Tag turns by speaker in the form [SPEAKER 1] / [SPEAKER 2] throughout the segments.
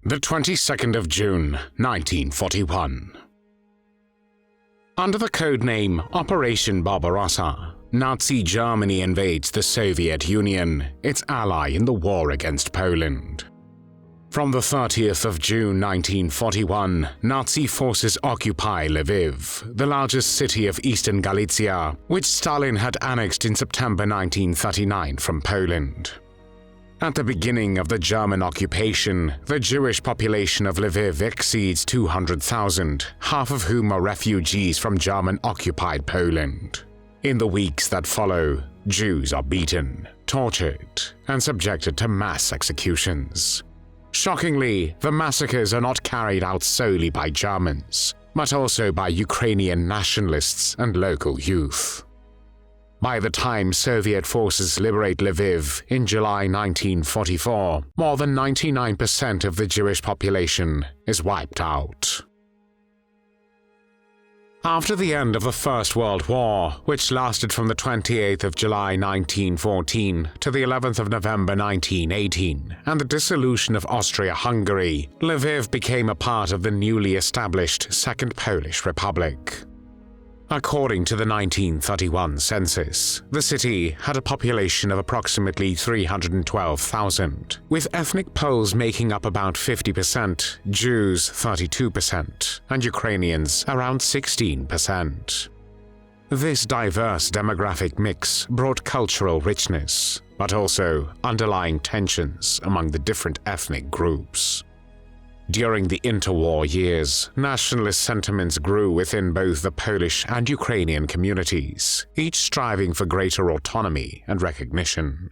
[SPEAKER 1] The 22nd of June, 1941. Under the codename Operation Barbarossa, Nazi Germany invades the Soviet Union, its ally in the war against Poland. From the 30th of June 1941, Nazi forces occupy Lviv, the largest city of eastern Galicia, which Stalin had annexed in September 1939 from Poland. At the beginning of the German occupation, the Jewish population of Lviv exceeds 200,000, half of whom are refugees from German-occupied Poland. In the weeks that follow, Jews are beaten, tortured, and subjected to mass executions. Shockingly, the massacres are not carried out solely by Germans, but also by Ukrainian nationalists and local youth. By the time Soviet forces liberate Lviv in July 1944, more than 99% of the Jewish population is wiped out. After the end of the First World War, which lasted from the 28th of July 1914 to the 11th of November 1918, and the dissolution of Austria-Hungary, Lviv became a part of the newly established Second Polish Republic. According to the 1931 census, the city had a population of approximately 312,000, with ethnic Poles making up about 50%, Jews 32%, and Ukrainians around 16%. This diverse demographic mix brought cultural richness, but also underlying tensions among the different ethnic groups. During the interwar years, nationalist sentiments grew within both the Polish and Ukrainian communities, each striving for greater autonomy and recognition.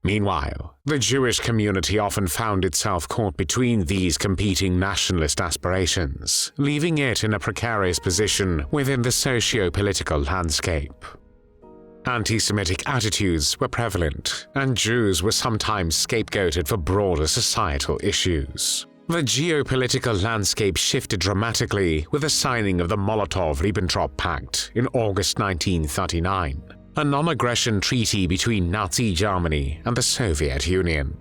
[SPEAKER 1] Meanwhile, the Jewish community often found itself caught between these competing nationalist aspirations, leaving it in a precarious position within the socio-political landscape. Anti-Semitic attitudes were prevalent, and Jews were sometimes scapegoated for broader societal issues. The geopolitical landscape shifted dramatically with the signing of the Molotov-Ribbentrop Pact in August 1939, a non-aggression treaty between Nazi Germany and the Soviet Union.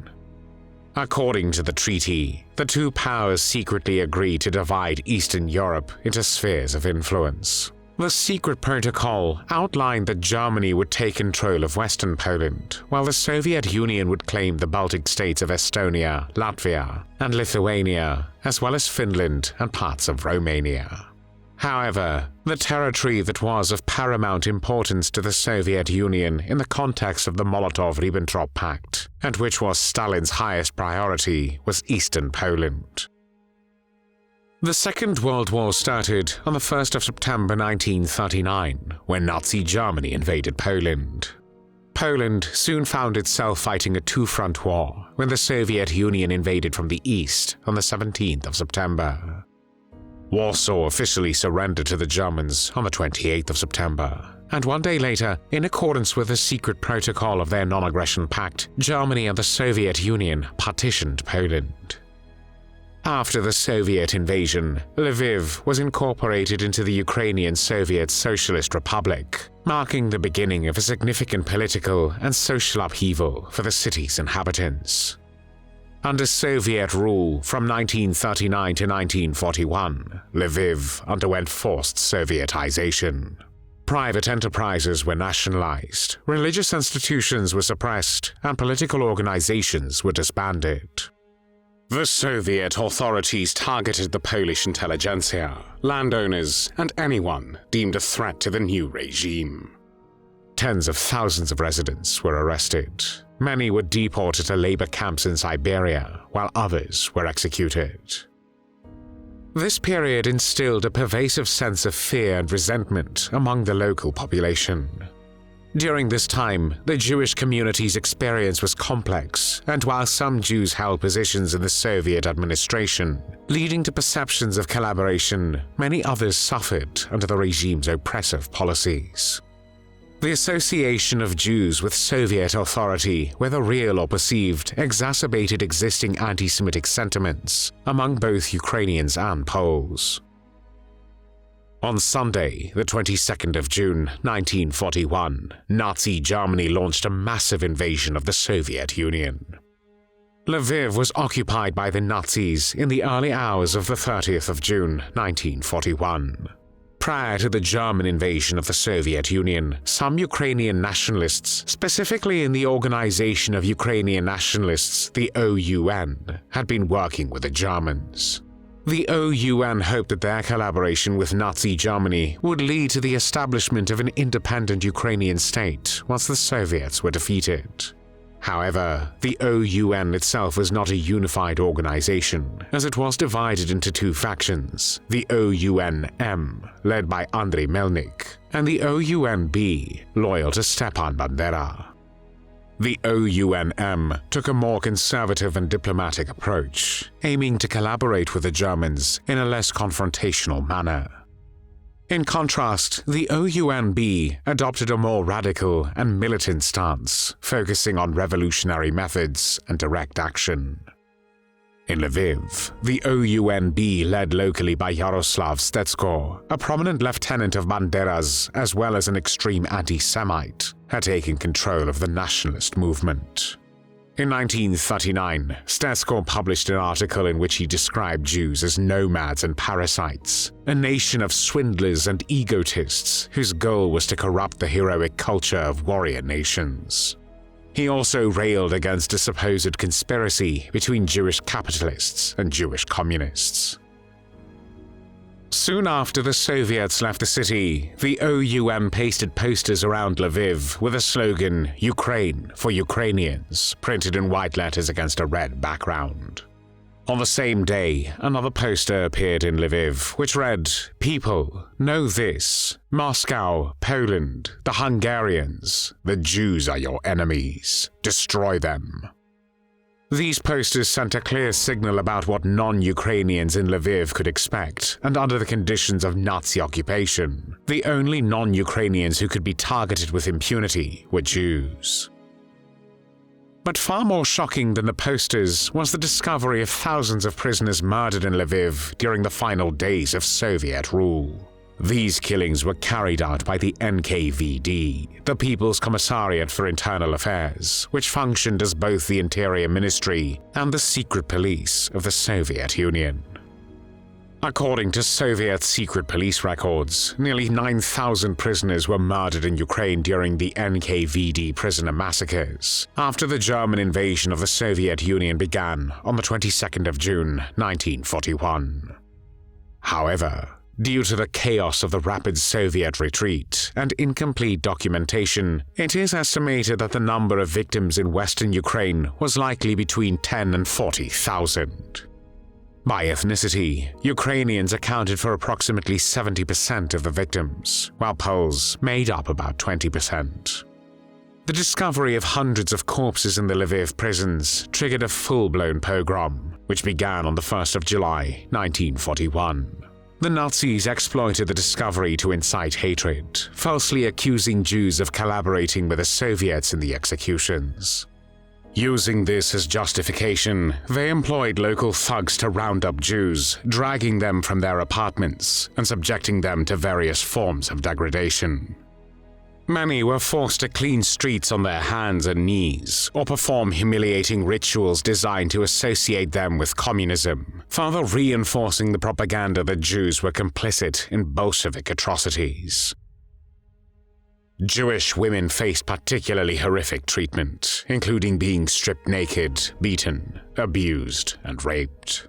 [SPEAKER 1] According to the treaty, the two powers secretly agreed to divide Eastern Europe into spheres of influence. The secret protocol outlined that Germany would take control of Western Poland, while the Soviet Union would claim the Baltic states of Estonia, Latvia, and Lithuania, as well as Finland and parts of Romania. However, the territory that was of paramount importance to the Soviet Union in the context of the Molotov-Ribbentrop Pact, and which was Stalin's highest priority, was Eastern Poland. The Second World War started on the 1st of September 1939, when Nazi Germany invaded Poland. Poland soon found itself fighting a two-front war when the Soviet Union invaded from the east on the 17th of September. Warsaw officially surrendered to the Germans on the 28th of September, and one day later, in accordance with the secret protocol of their non-aggression pact, Germany and the Soviet Union partitioned Poland. After the Soviet invasion, Lviv was incorporated into the Ukrainian Soviet Socialist Republic, marking the beginning of a significant political and social upheaval for the city's inhabitants. Under Soviet rule from 1939 to 1941, Lviv underwent forced Sovietization. Private enterprises were nationalized, religious institutions were suppressed, and political organizations were disbanded. The Soviet authorities targeted the Polish intelligentsia, landowners, and anyone deemed a threat to the new regime. Tens of thousands of residents were arrested. Many were deported to labor camps in Siberia, while others were executed. This period instilled a pervasive sense of fear and resentment among the local population. During this time, the Jewish community's experience was complex, and while some Jews held positions in the Soviet administration, leading to perceptions of collaboration, many others suffered under the regime's oppressive policies. The association of Jews with Soviet authority, whether real or perceived, exacerbated existing anti-Semitic sentiments among both Ukrainians and Poles. On Sunday, the 22nd of June, 1941, Nazi Germany launched a massive invasion of the Soviet Union. Lviv was occupied by the Nazis in the early hours of the 30th of June, 1941. Prior to the German invasion of the Soviet Union, some Ukrainian nationalists, specifically in the Organization of Ukrainian Nationalists, the OUN, had been working with the Germans. The OUN hoped that their collaboration with Nazi Germany would lead to the establishment of an independent Ukrainian state once the Soviets were defeated. However, the OUN itself was not a unified organization, as it was divided into two factions, the OUN-M, led by Andriy Melnik, and the OUN-B, loyal to Stepan Bandera. The OUN-M took a more conservative and diplomatic approach, aiming to collaborate with the Germans in a less confrontational manner. In contrast, the OUN-B adopted a more radical and militant stance, focusing on revolutionary methods and direct action. In Lviv, the OUN-B, led locally by Yaroslav Stetsko, a prominent lieutenant of Bandera's as well as an extreme anti-Semite, had taken control of the nationalist movement. In 1939, Stetsko published an article in which he described Jews as nomads and parasites, a nation of swindlers and egotists whose goal was to corrupt the heroic culture of warrior nations. He also railed against a supposed conspiracy between Jewish capitalists and Jewish communists. Soon after the Soviets left the city, the OUN pasted posters around Lviv with the slogan "Ukraine for Ukrainians" printed in white letters against a red background. On the same day, another poster appeared in Lviv, which read, "People, know this. Moscow, Poland, the Hungarians, the Jews are your enemies. Destroy them." These posters sent a clear signal about what non-Ukrainians in Lviv could expect, and under the conditions of Nazi occupation, the only non-Ukrainians who could be targeted with impunity were Jews. But far more shocking than the posters was the discovery of thousands of prisoners murdered in Lviv during the final days of Soviet rule. These killings were carried out by the NKVD, the People's Commissariat for Internal Affairs, which functioned as both the Interior Ministry and the secret police of the Soviet Union. According to Soviet secret police records, nearly 9,000 prisoners were murdered in Ukraine during the NKVD prisoner massacres, after the German invasion of the Soviet Union began on the 22nd of June, 1941. However, due to the chaos of the rapid Soviet retreat and incomplete documentation, it is estimated that the number of victims in western Ukraine was likely between 10 and 40,000. By ethnicity, Ukrainians accounted for approximately 70% of the victims, while Poles made up about 20%. The discovery of hundreds of corpses in the Lviv prisons triggered a full-blown pogrom, which began on the 1st of July, 1941. The Nazis exploited the discovery to incite hatred, falsely accusing Jews of collaborating with the Soviets in the executions. Using this as justification, they employed local thugs to round up Jews, dragging them from their apartments and subjecting them to various forms of degradation. Many were forced to clean streets on their hands and knees, or perform humiliating rituals designed to associate them with communism, further reinforcing the propaganda that Jews were complicit in Bolshevik atrocities. Jewish women faced particularly horrific treatment, including being stripped naked, beaten, abused, and raped.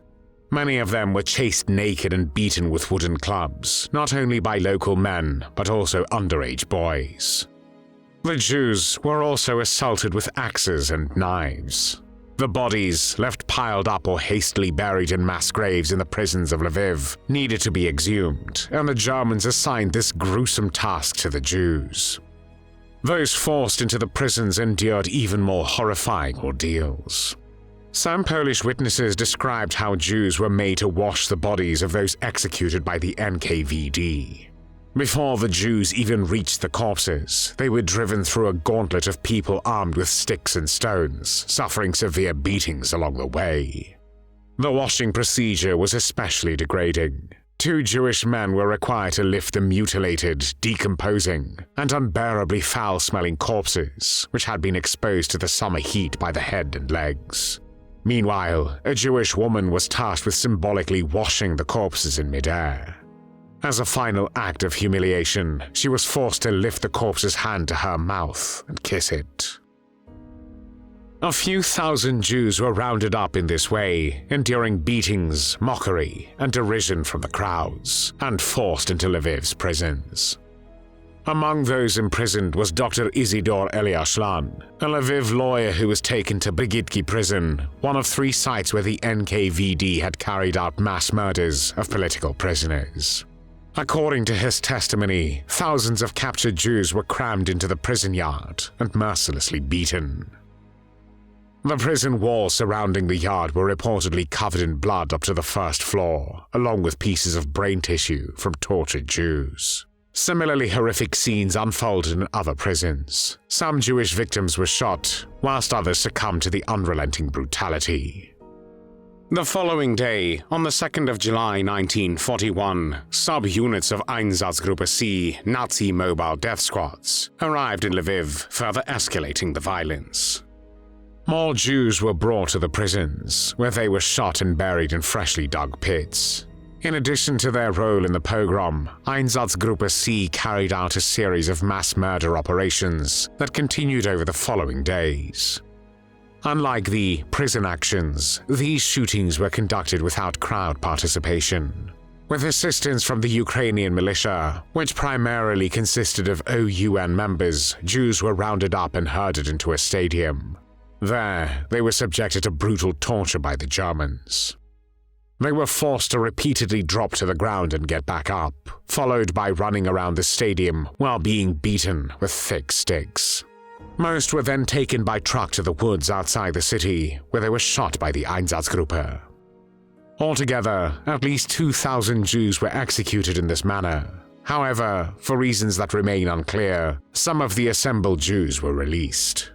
[SPEAKER 1] Many of them were chased naked and beaten with wooden clubs, not only by local men, but also underage boys. The Jews were also assaulted with axes and knives. The bodies, left piled up or hastily buried in mass graves in the prisons of Lviv, needed to be exhumed, and the Germans assigned this gruesome task to the Jews. Those forced into the prisons endured even more horrifying ordeals. Some Polish witnesses described how Jews were made to wash the bodies of those executed by the NKVD. Before the Jews even reached the corpses, they were driven through a gauntlet of people armed with sticks and stones, suffering severe beatings along the way. The washing procedure was especially degrading. 2 Jewish men were required to lift the mutilated, decomposing, and unbearably foul-smelling corpses, which had been exposed to the summer heat by the head and legs. Meanwhile, a Jewish woman was tasked with symbolically washing the corpses in midair. As a final act of humiliation, she was forced to lift the corpse's hand to her mouth and kiss it. A few thousand Jews were rounded up in this way, enduring beatings, mockery, and derision from the crowds, and forced into Lviv's prisons. Among those imprisoned was Dr. Isidor Eliashlan, a Lviv lawyer who was taken to Brigitki prison, one of 3 sites where the NKVD had carried out mass murders of political prisoners. According to his testimony, thousands of captured Jews were crammed into the prison yard and mercilessly beaten. The prison walls surrounding the yard were reportedly covered in blood up to the first floor, along with pieces of brain tissue from tortured Jews. Similarly horrific scenes unfolded in other prisons. Some Jewish victims were shot, whilst others succumbed to the unrelenting brutality. The following day, on the 2nd of July 1941, sub-units of Einsatzgruppe C, Nazi mobile death squads, arrived in Lviv, further escalating the violence. More Jews were brought to the prisons, where they were shot and buried in freshly dug pits. In addition to their role in the pogrom, Einsatzgruppe C carried out a series of mass murder operations that continued over the following days. Unlike the prison actions, these shootings were conducted without crowd participation. With assistance from the Ukrainian militia, which primarily consisted of OUN members, Jews were rounded up and herded into a stadium. There, they were subjected to brutal torture by the Germans. They were forced to repeatedly drop to the ground and get back up, followed by running around the stadium while being beaten with thick sticks. Most were then taken by truck to the woods outside the city, where they were shot by the Einsatzgruppe. Altogether, at least 2,000 Jews were executed in this manner. However, for reasons that remain unclear, some of the assembled Jews were released.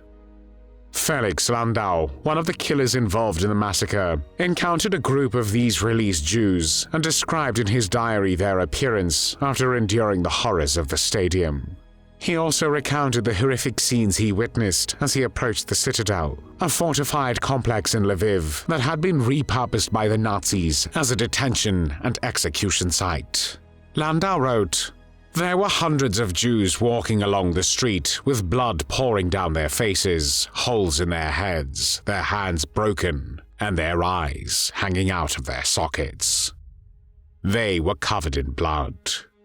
[SPEAKER 1] Felix Landau, one of the killers involved in the massacre, encountered a group of these released Jews and described in his diary their appearance after enduring the horrors of the stadium. He also recounted the horrific scenes he witnessed as he approached the Citadel, a fortified complex in Lviv that had been repurposed by the Nazis as a detention and execution site. Landau wrote, "There were hundreds of Jews walking along the street with blood pouring down their faces, holes in their heads, their hands broken, and their eyes hanging out of their sockets. They were covered in blood.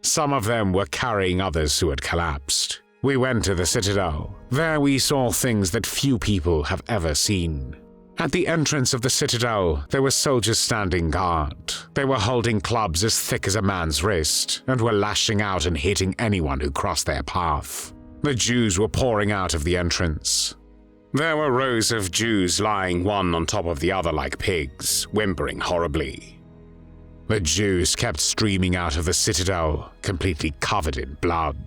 [SPEAKER 1] Some of them were carrying others who had collapsed. We went to the Citadel. There we saw things that few people have ever seen. At the entrance of the Citadel, there were soldiers standing guard. They were holding clubs as thick as a man's wrist and were lashing out and hitting anyone who crossed their path. The Jews were pouring out of the entrance. There were rows of Jews lying one on top of the other like pigs, whimpering horribly. The Jews kept streaming out of the Citadel, completely covered in blood."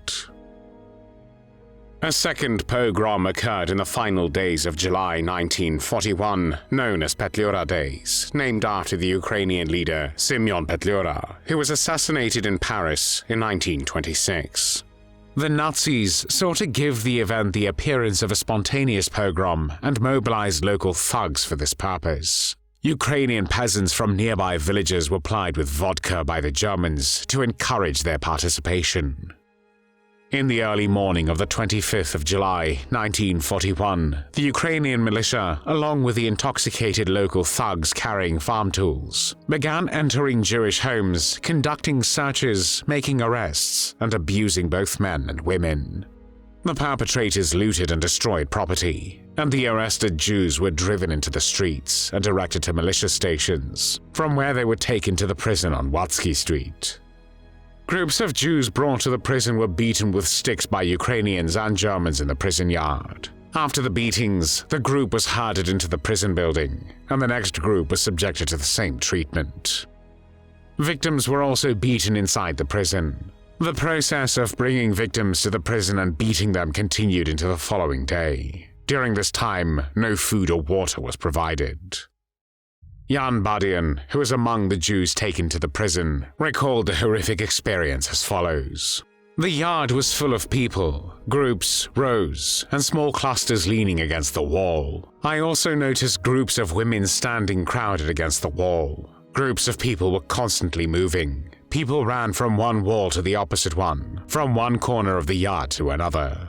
[SPEAKER 1] A second pogrom occurred in the final days of July 1941, known as Petliura Days, named after the Ukrainian leader Semyon Petliura, who was assassinated in Paris in 1926. The Nazis sought to give the event the appearance of a spontaneous pogrom and mobilized local thugs for this purpose. Ukrainian peasants from nearby villages were plied with vodka by the Germans to encourage their participation. In the early morning of the 25th of July, 1941, the Ukrainian militia, along with the intoxicated local thugs carrying farm tools, began entering Jewish homes, conducting searches, making arrests, and abusing both men and women. The perpetrators looted and destroyed property, and the arrested Jews were driven into the streets and directed to militia stations, from where they were taken to the prison on Watsky Street. Groups of Jews brought to the prison were beaten with sticks by Ukrainians and Germans in the prison yard. After the beatings, the group was herded into the prison building, and the next group was subjected to the same treatment. Victims were also beaten inside the prison. The process of bringing victims to the prison and beating them continued into the following day. During this time, no food or water was provided. Jan Badian, who was among the Jews taken to the prison, recalled the horrific experience as follows. The yard was full of people, groups, rows, and small clusters leaning against the wall. I also noticed groups of women standing crowded against the wall. Groups of people were constantly moving. People ran from one wall to the opposite one, from one corner of the yard to another.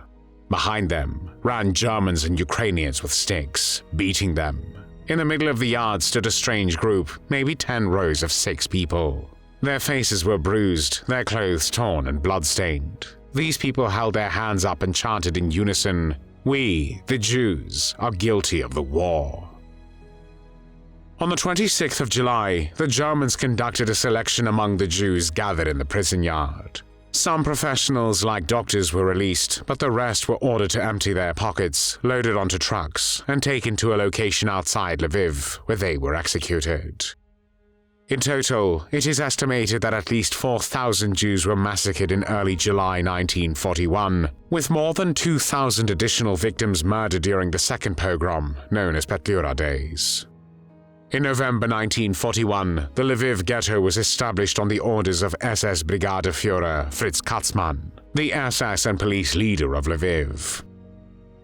[SPEAKER 1] Behind them ran Germans and Ukrainians with sticks, beating them. In the middle of the yard stood a strange group, maybe 10 rows of 6 people. Their faces were bruised, their clothes torn and blood-stained. These people held their hands up and chanted in unison, "We, the Jews, are guilty of the war." On the 26th of July, the Germans conducted a selection among the Jews gathered in the prison yard. Some professionals like doctors were released, but the rest were ordered to empty their pockets, loaded onto trucks, and taken to a location outside Lviv, where they were executed. In total, it is estimated that at least 4,000 Jews were massacred in early July 1941, with more than 2,000 additional victims murdered during the second pogrom, known as Petliura Days. In November 1941, the Lviv Ghetto was established on the orders of SS Brigade Führer Fritz Katzmann, the SS and police leader of Lviv.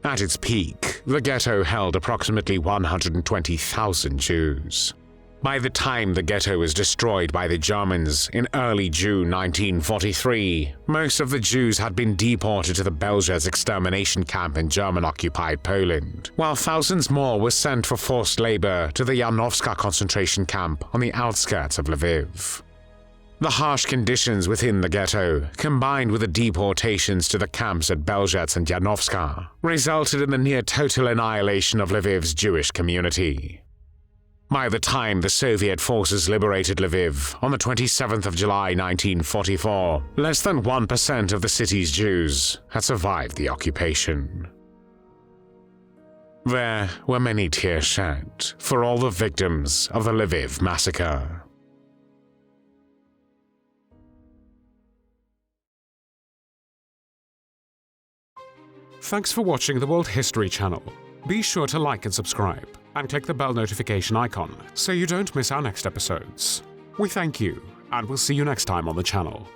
[SPEAKER 1] At its peak, the ghetto held approximately 120,000 Jews. By the time the ghetto was destroyed by the Germans in early June 1943, most of the Jews had been deported to the Belzec extermination camp in German-occupied Poland, while thousands more were sent for forced labor to the Janowska concentration camp on the outskirts of Lviv. The harsh conditions within the ghetto, combined with the deportations to the camps at Belzec and Janowska, resulted in the near-total annihilation of Lviv's Jewish community. By the time the Soviet forces liberated Lviv on the 27th of July 1944, less than 1% of the city's Jews had survived the occupation. There were many tears shed for all the victims of the Lviv massacre.
[SPEAKER 2] Thanks for watching the World History Channel. Be sure to like and subscribe, and click the bell notification icon so you don't miss our next episodes. We thank you, and we'll see you next time on the channel.